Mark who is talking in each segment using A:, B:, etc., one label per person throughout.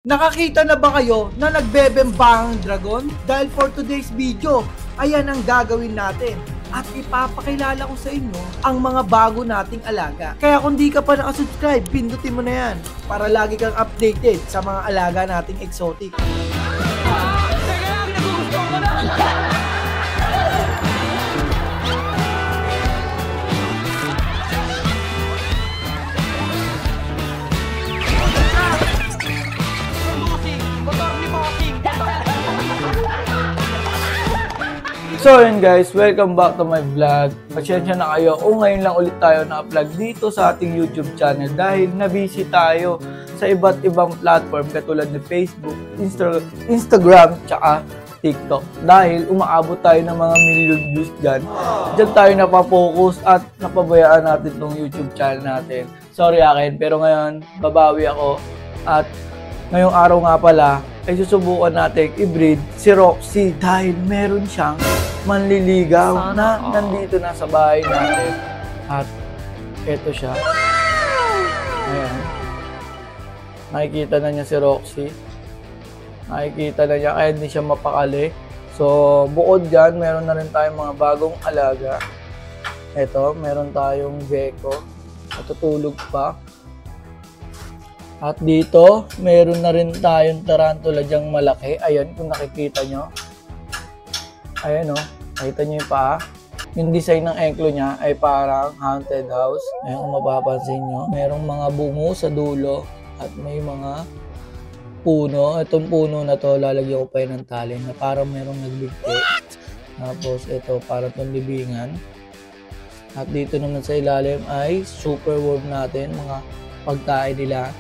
A: Nakakita na ba kayo na nagbebembang dragon? Dahil for today's video, ayan ang gagawin natin. At ipapakilala ko sa inyo ang mga bago nating alaga. Kaya kung di ka pa nakasubscribe, pindutin mo na yan para lagi kang updated sa mga alaga nating exotic.
B: So yun guys, welcome back to my vlog. Pasensya na kayo, ngayon lang ulit tayo na-upload dito sa ating YouTube channel dahil na-busy tayo sa iba't ibang platform katulad ni Facebook, Instagram, tsaka TikTok. Dahil umaabot tayo ng mga million views dyan tayo napapokus at napabayaan natin tong YouTube channel natin. Sorry akin, pero ngayon babawi ako at ngayong araw nga pala ay susubukan natin i-breed si Roxy dahil meron siyang manliligaw na nandito na sa bahay natin. At eto siya. Ayan. Nakikita na niya si Roxy. Nakikita na niya kaya hindi siya mapakali. So, bukod dyan, meron na rin tayong mga bagong alaga. Eto, meron tayong gecko. Natutulog pa. At dito, meron na rin tayong tarantula dyang malaki. Ayan, kung nakikita nyo. Ayan o, nakita nyo yung paa. Yung design ng enklo niya ay parang haunted house. Ayan kung mapapansin nyo. Merong mga bungo sa dulo at may mga puno. Itong puno na to, lalagyan ko pa yun ng tali na parang merong nagbigti. Tapos ito, parang itong libingan. At dito naman sa ilalim ay super warm natin, mga pagkain nila.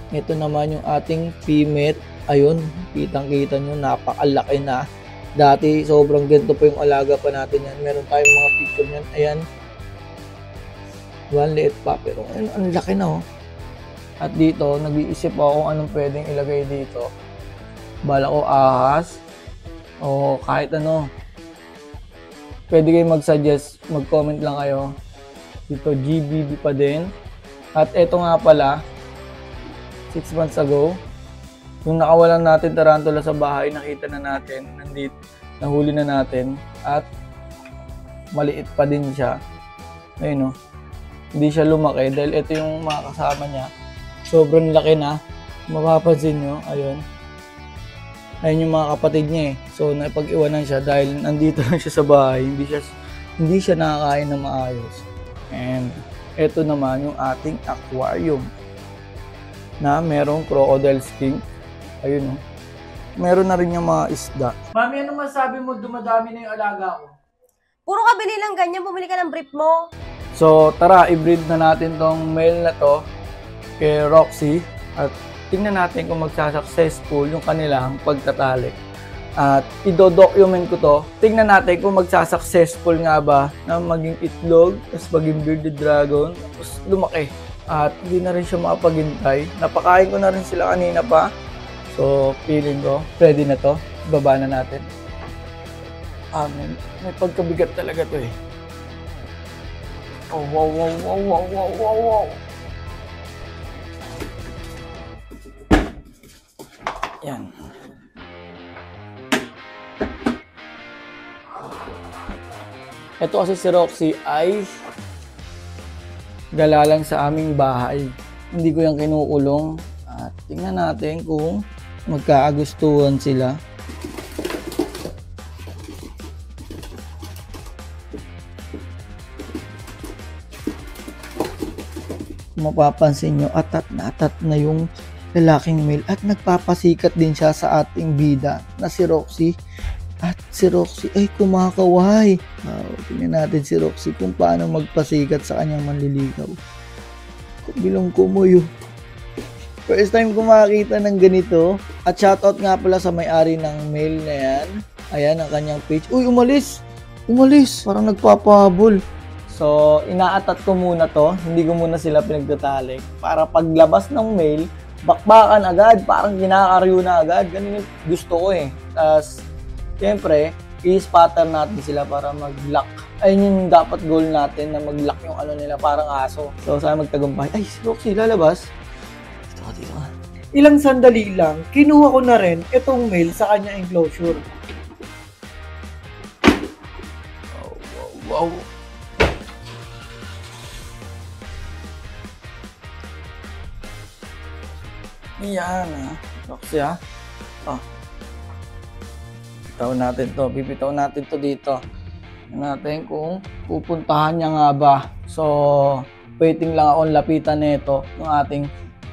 B: Ito naman yung ating female. Ayun, kitang-kita nyo, napakalaki na. Dati, sobrang ganito pa yung alaga pa natin yan. Meron tayong mga picture nyan. Ayan. One liit pa, pero ang laki na oh. At dito, nag-iisip ako kung anong pwedeng ilagay dito. Bala ko ahas. O kahit ano. Pwede kayo mag-suggest, mag-comment lang kayo. Dito, GBB pa din. At eto nga pala, 6 months ago, yung nakawalan natin tarantula sa bahay, nakita na natin, nandito, nahuli na natin, at maliit pa din siya. Ayun o, hindi siya lumaki dahil ito yung mga kasama niya. Sobrang laki na, mapapansin nyo, ayun. Ayun yung mga kapatid niya eh. So, napag-iwanan siya dahil nandito lang siya sa bahay, hindi siya nakakain na maayos. And ito naman yung ating aquarium na merong crocodile skink. Ayun o. Meron na rin yung mga isda. Mami, ano masabi mo? Dumadami na yung alaga ko.
C: Puro ka bili lang ganyan, bumili ka ng brief mo.
B: So, tara, i-breed na natin tong male na to kay Roxy. At tingnan natin kung magsa-successful yung kanilang pagtatalik. At i-document ko to. Tingnan natin kung magsa-successful nga ba na maging itlog, tapos maging bearded dragon, tapos lumaki. At hindi na rin siya makapaghintay. Napakain ko na rin sila kanina pa. So, feeling ko, ready na to. Baba na natin. May pagkabigat talaga to eh. Oh, wow, wow, wow, wow, wow, wow, wow. Yan. Ito kasi si Roxy ay gala lang sa aming bahay. Hindi ko yung kinukulong. At tingnan natin kung magkaagustuhan sila. Mapapansin nyo, atat na yung lalaking male at nagpapasikat din siya sa ating bida na si Roxy. At si Roxy ay kumakaway. Tingnan natin si Roxy kung paano magpasikat sa kanyang manliligaw. Bilong kumuyo. First time ko makakita ng ganito. At shoutout nga pala sa may-ari ng male na yan. Ayan ang kanyang page. Uy, umalis! Umalis! Parang nagpapahabol. So, inaatat ko muna to. Hindi ko muna sila pinagtatalik. Para paglabas ng male, bakbakan agad. Parang kinakaryo na agad. Ganun yung gusto ko eh. Tapos, siyempre, i-spatter natin sila para mag-lock. Ayun yung dapat goal natin na mag-lock yung ano nila, parang aso. So, sana magtagumpay. Ay, si Roxy, lalabas. Dito.
A: Ilang sandali lang, kinuha ko na rin itong mail sa kanya enclosure.
B: Wow. Yan Roxy Bibitaw natin to dito. Natin kung pupuntahan niya nga ba. So, waiting lang akong lapitan nito ng ating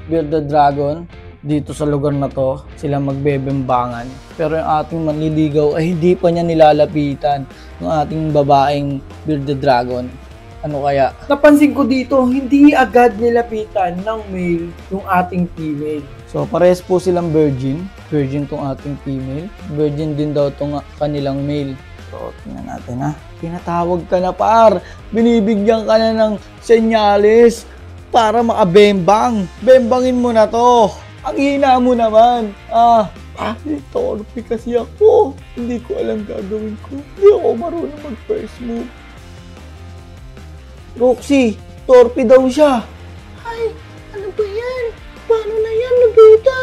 B: bearded dragon dito sa lugar na to. Sila magbebembangan. Pero yung ating manliligaw ay hindi pa niya nilalapitan yung ating babaeng bearded dragon. Ano kaya?
A: Napansin ko dito, hindi agad nilapitan ng male yung ating female.
B: So, parehas po silang virgin. Virgin tong ating female. Virgin din daw tong kanilang male. So, tingnan natin Pinatawag ka na par. Binibigyan ka na ng senyales para makabembang. Bembangin mo na to. Ang hina mo naman. Torpe kasi ako. Hindi ko alam gagawin ko. Hindi ako marunong mag-first move. Roxy, torpe daw siya.
D: Ay, ano ba yan? Paano na yan, Nobita?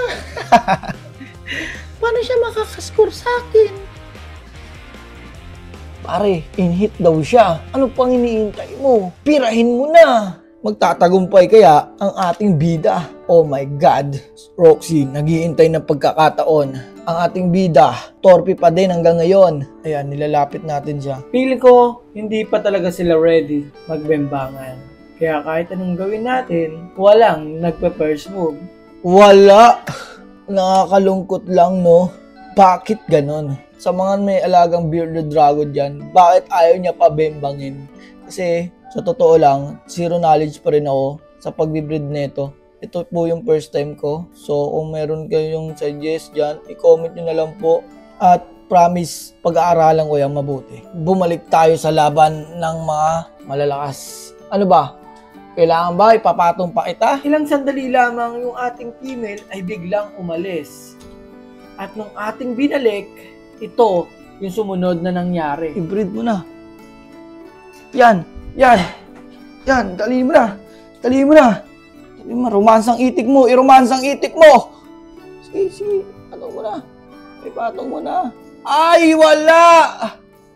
D: Paano siya makakascore sa akin?
B: Pare, in-hit daw siya. Ano pang iniintay mo? Pirahin mo na! Magtatagumpay kaya ang ating bida. Oh my God! Roxy, naghihintay ng pagkakataon. Ang ating bida, torpe pa din hanggang ngayon. Ayan, nilalapit natin siya.
A: Feeling ko, hindi pa talaga sila ready magbembangan. Kaya kahit anong gawin natin, walang nagpe-first move.
B: Wala! Nakakalungkot lang, no? Bakit ganon? Sa mga may alagang bearded dragon dyan, bakit ayaw niya pa bembangin? Kasi, sa totoo lang, zero knowledge pa rin ako sa pagbibreed nito. Ito po yung first time ko. So, kung meron kayong suggest dyan, i-comment nyo na lang po. At promise, pag-aaralan ko yan mabuti. Bumalik tayo sa laban ng mga malalakas. Ano ba? Kailangan ba ipapatong pa kita?
A: Ilang sandali lamang yung ating female ay biglang umalis. At nung ating binalik, ito yung sumunod na nangyari.
B: I-breed mo na. Yan. Dali mo na. Romansang itik mo. I-romansang itik mo. Sige. Patong mo na. Ipatong mo na. Ay, wala!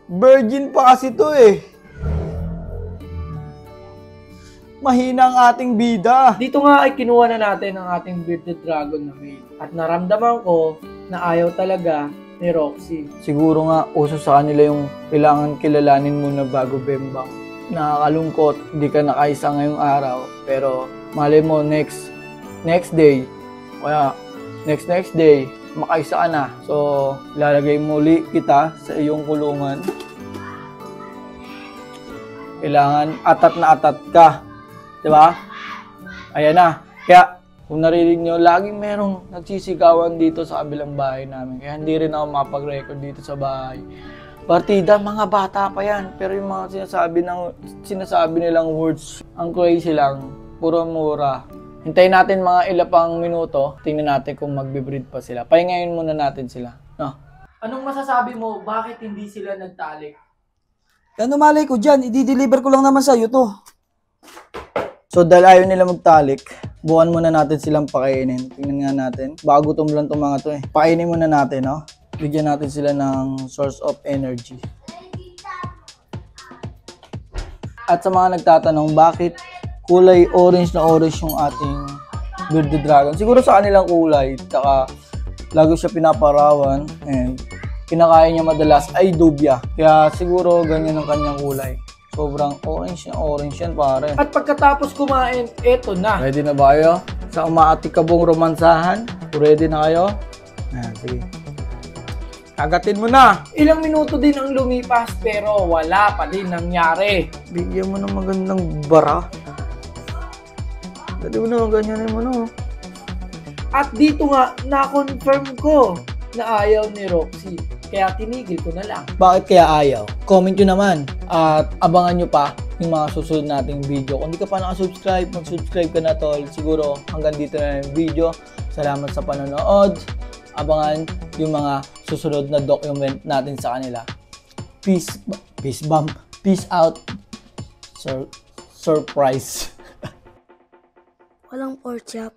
B: Virgin pa kasi to eh. Mahina ang ating bida.
A: Dito nga ay kinuha na natin ang ating bearded dragon na male. At naramdaman ko na ayaw talaga ni Roxy.
B: Siguro nga, uso sa kanila yung kailangan kilalanin muna bago bembang. Nakakalungkot, di ka nakaisa ngayong araw. Pero, malay mo, next day, kaya next day, makaisa ka na. So, lalagay muli kita sa iyong kulungan. Kailangan atat na atat ka. Diba? Ayan na. Kaya, kung narinig nyo, laging merong nagsisigawan dito sa kabilang bahay namin. Kaya hindi rin ako mapag-record dito sa bahay. Partida, mga bata pa yan. Pero yung mga sinasabi nilang words, ang crazy lang. Puro mura. Hintayin natin mga ilapang minuto. Tingnan natin kung magbe-breed pa sila. Pahingayin muna natin sila. No?
A: Anong masasabi mo? Bakit hindi sila nagtalik?
E: Ano malay ko dyan? I-deliver ko lang naman sa'yo to.
B: So dahil ayaw nila magtalik, buwan muna natin silang pakainin. Tingnan nga natin. Bago lang itong mga to eh. Pakainin muna natin, no? Bigyan natin sila ng source of energy. At sa mga nagtatanong, bakit kulay orange na orange yung ating bearded dragon? Siguro sa kanilang kulay, tsaka lagi siya pinaparawan, and kinakain niya madalas ay dubya. Kaya siguro ganyan ang kanyang kulay. Sobrang orange yan pare.
A: At pagkatapos kumain, eto na.
B: Ready na ba kayo? Sa umaatikabong romansahan? Ready na kayo? Ayan, sige. Agatin mo na!
A: Ilang minuto din ang lumipas pero wala pa din nangyari.
B: Bigyan mo ng magandang bara. Dali mo na, ganyanin mo na.
A: At dito nga, na-confirm ko na ayaw ni Roxy. Kaya tinigil ko na lang.
B: Bakit kaya ayaw? Comment nyo naman. At abangan nyo pa yung mga susunod nating video. Kung di ka pa nakasubscribe, mag-subscribe ka na tol. Siguro hanggang dito na yung video. Salamat sa panonood. Abangan yung mga susunod na document natin sa kanila. Peace bump. Peace out. Surprise.
D: Walang pork chop.